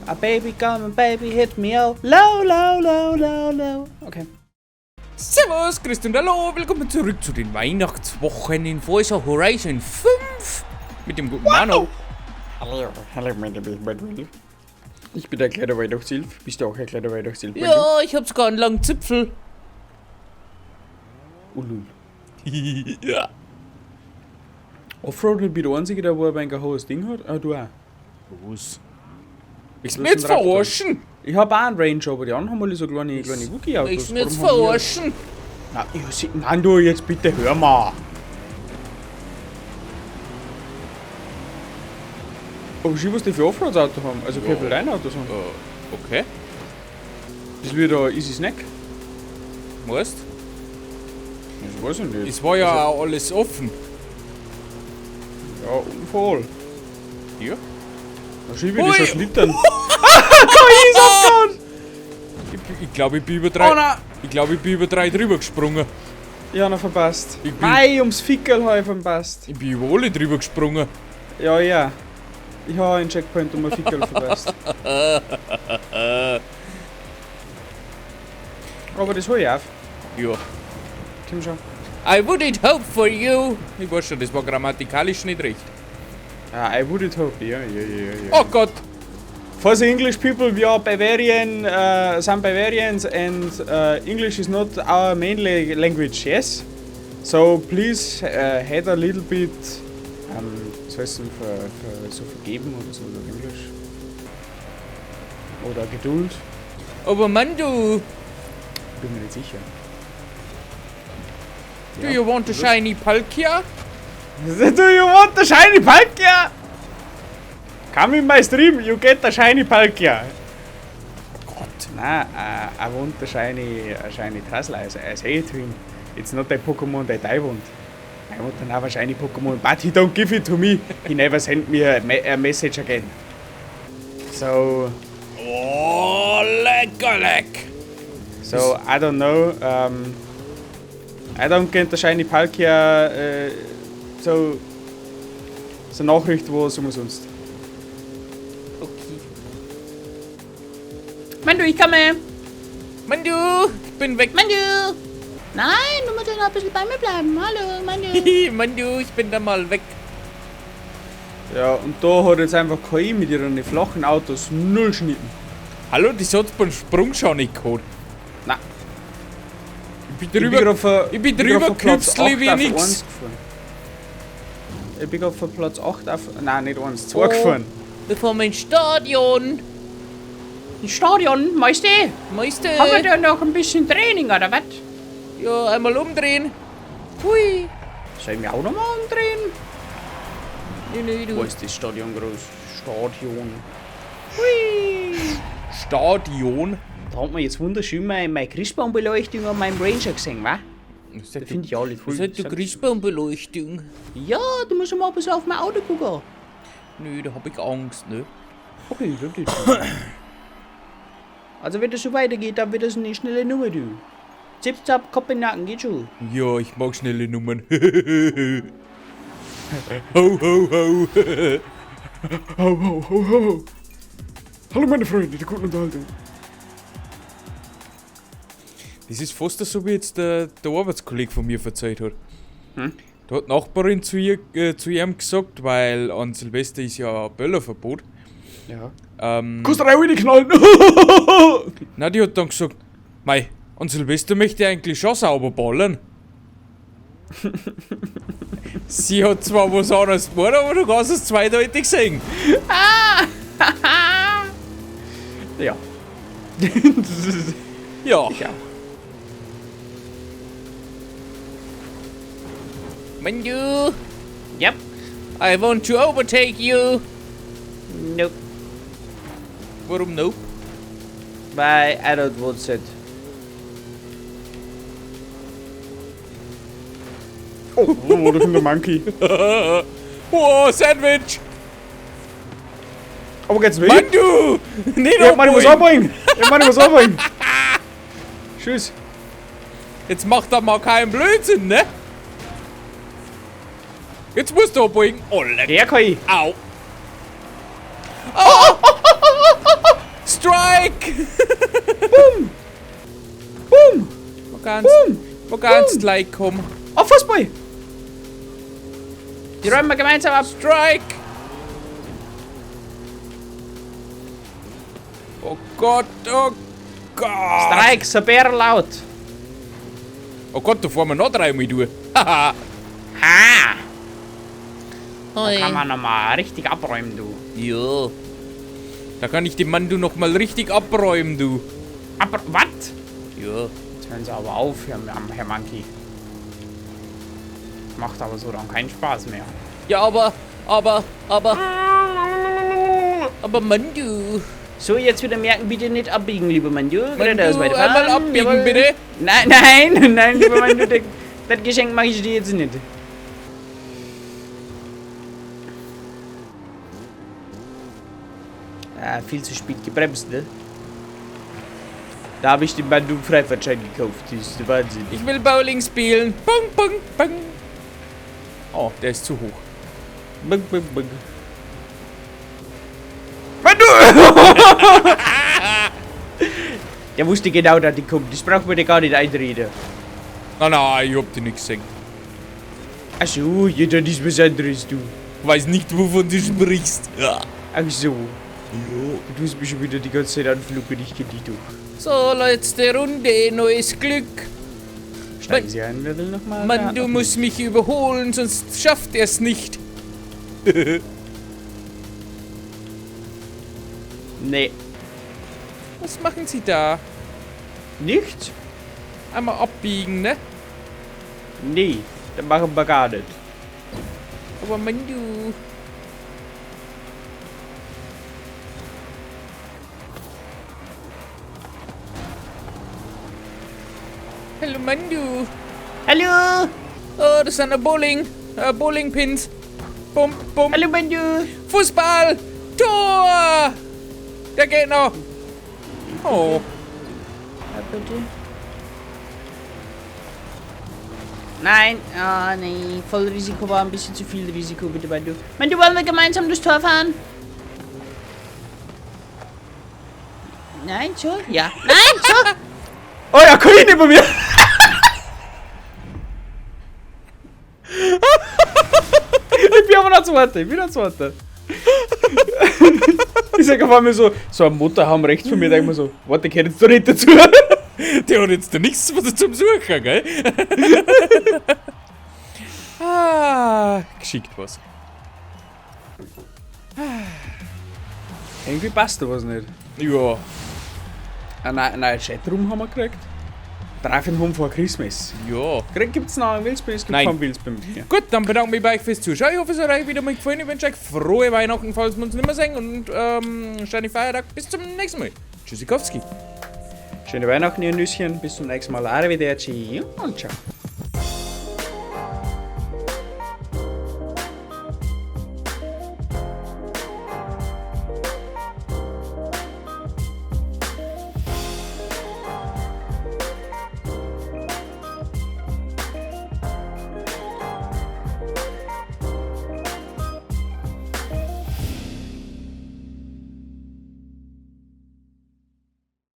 A baby come, baby hit me out. Low, low, low, low, low. Okay. Servus, Christian, hallo, willkommen zurück zu den Weihnachtswochen in Forza Horizon 5 mit dem guten Manu. Hallo, meine Lieben. Ich bin der kleine Weihnachtshilf. Bist du auch ein kleiner Weihnachtshilf? Ja, ich hab sogar einen langen Zipfel. Ulul. Ja. Offroad bin der Einzige, der ein hohes Ding hat. Ah, du auch. Was? Willst du mich jetzt verarschen? Ich hab auch einen Range, aber die anderen haben alle so kleine Wookie-Autos. Willst du mich jetzt verarschen? Nein, du, jetzt bitte hör mal. Aber schau, was die für Offroad-Autos haben. Also keine für Rennautos haben. Okay. Das wird ein Easy Snack. Weißt? Das weiß ich nicht. Es war ja auch alles offen. Ja, voll. Ja? Da schiebe ich das Schlittern. Ich glaube, ich bin über drei drüber gesprungen. Ja, noch verpasst. Nein, ums Fickel habe ich verpasst. Ich bin über alle drüber gesprungen. Ja. Ich habe einen Checkpoint um ein Fickel verpasst. Aber das hol ich auf. Ja. Komm schon. I wouldn't hope for you. Ich weiß schon, das war grammatikalisch nicht recht. I wouldn't hope. Ja. Oh Gott. For the English people, we are Bavarian, some Bavarians, and English is not our main language, yes? So please head a little bit, was heißt denn so vergeben oder so auf Englisch? Oder Geduld? Aber Mann, du. Bin mir nicht sicher. Do you want a shiny Palkia? Do you want a shiny Palkia? Come in my stream, you get a shiny Palkia. Oh Gott. Nah, I want a shiny Tesla. I say it to him. It's not a Pokemon that I want. I want another shiny Pokemon, but he don't give it to me. He never sent me a message again. So. Oh, leck. So I don't know. I don't get the shiny Palkia. So Nachricht, wo es umsonst. Okay. Mandu, ich komme. Mandu, ich bin weg. Mandu. Nein, du musst ja noch ein bisschen bei mir bleiben. Hallo, Mandu. Mandu, ich bin da mal weg. Ja, und da hat jetzt einfach KI mit ihren flachen Autos null Schnitten. Hallo, das hat beim Sprung schon nicht gehabt. Nein. Ich bin drüber geknüpselt wie nix. Ich bin gerade von Platz 8 auf. Nein, nicht 1, 2 gefahren. Bevor mein Stadion. Ein Stadion, Meister. Meister. Haben wir da noch ein bisschen Training, oder was? Ja, einmal umdrehen. Hui. Sollen wir auch nochmal umdrehen? Nee, Wo du. ist das Stadion groß? Stadion. Hui. Stadion. Da hat man jetzt wunderschön meine Christbaumbeleuchtung an meinem Ranger gesehen, wa? Das Das finde ich alle cool. Das hat die Christbaumbeleuchtung. Ja, du musst mal ein bisschen auf mein Auto gucken. Nö, da hab ich Angst, ne? Okay, das geht. Also wenn das so weitergeht, dann wird das eine schnelle Nummer, du. Zip, zap, Kopf in den Nacken, geht schon. Ja, ich mag schnelle Nummern. Ho, ho, ho. Ho. Hallo meine Freunde, der guten Unterhaltung. Das ist fast so, wie jetzt der Arbeitskollege von mir erzählt hat. Hm? Da hat die Nachbarin zu ihm gesagt, weil an Silvester ist ja Böllerverbot. Ja. Kannst du rein knallen? Na, die hat dann gesagt, mei, an Silvester möchte ich eigentlich schon sauber ballern. Sie hat zwar was anderes gemacht, aber du kannst es zweideutig sehen. Ja. Ja. Ich auch. Mandu, Yep. I want to overtake you. Nope. Warum nope? Weil I don't want it. Oh, da kommt der Monkey. Oh, Sandwich! Aber geht's weg? Mandu! Nicht Ich muss abholen. anbringen. Tschüss. Jetzt macht er mal keinen Blödsinn, ne? Jetzt musst du abbiegen. Oh, leck. Der kann ich. Au. Oh. Strike! Boom! Wo kannst gleich kommen? Oh, Fußball! Die räumen wir gemeinsam ab. Strike! Oh Gott, oh Gott! Strike, so bärlaut. Oh Gott, da fahren wir noch 3 Mal durch. Haha! Ha! Da Ui. kann man nochmal richtig abräumen, du. Ja. Da kann ich den Mann du noch mal richtig abräumen, du. Aber, was? Ja. Jetzt hören Sie aber auf, Herr Monkey. Macht aber so dann keinen Spaß mehr. Ja, aber Mann, du. So, jetzt wieder merken, bitte nicht abbiegen, lieber Mandu. Mann, du, einmal abbiegen, bitte. Nein, lieber Mandu, das Geschenk mache ich dir jetzt nicht. Ah, viel zu spät gebremst, ne? Da habe ich den Mandu Freifahrtschein gekauft, das ist der Wahnsinn. Ich will Bowling spielen. Bang, bang, bang. Oh, der ist zu hoch. Bug. Mandu! Der wusste genau, dass die kommt. Das braucht man dir gar nicht einreden. Nein, ich hab die nicht gesehen. Achso, jeder nichts Besonderes, du. Weiß nicht, wovon du sprichst. Ja. Ach so. Du tust mich schon wieder die ganze Zeit anfluchen, ich kenne dich doch. So, letzte Runde, neues Glück. Steigen Sie ein, wer will nochmal? Mann, du musst mich überholen, sonst schafft er es nicht. Nee. Was machen Sie da? Nicht? Einmal abbiegen, ne? Nee, das machen wir gar nicht. Aber Mann, du. Hallo Mann, du. Hallo! Oh, das sind Bowlingpins. Bum, bum. Hallo, Mandu! Fußball! Tor! Der geht noch. Oh. Ja, bitte. Nein, nee, voll Risiko war ein bisschen zu viel Risiko, bitte, Mandu. Mandu, wollen wir gemeinsam das Tor fahren? Nein, so? Ja. Nein, so! Oh ja, komm hin über mir! Ich bin aber noch zweiter, Ich sag auf einmal so ein Motorhaum rechts von mir, denk mir so, warte, gehört jetzt doch nicht dazu. Der hat jetzt da nichts zum Suchen, gell? Geschickt was. Irgendwie passt da was nicht. Ja. Ein neuer Chatroom haben wir gekriegt. Driving Home for Christmas. Ja. Gibt's noch einen Willspin? Es gibt Nein. keinen Willspin mehr. Gut, dann bedanke ich mich bei euch fürs Zuschauen. Ich hoffe, es hat euch wieder mal gefallen. Ich wünsche euch frohe Weihnachten, falls wir uns nicht mehr sehen. Und schönen Feiertag. Bis zum nächsten Mal. Tschüssikowski. Schöne Weihnachten, ihr Nüsschen. Bis zum nächsten Mal. Arrivederci und ciao.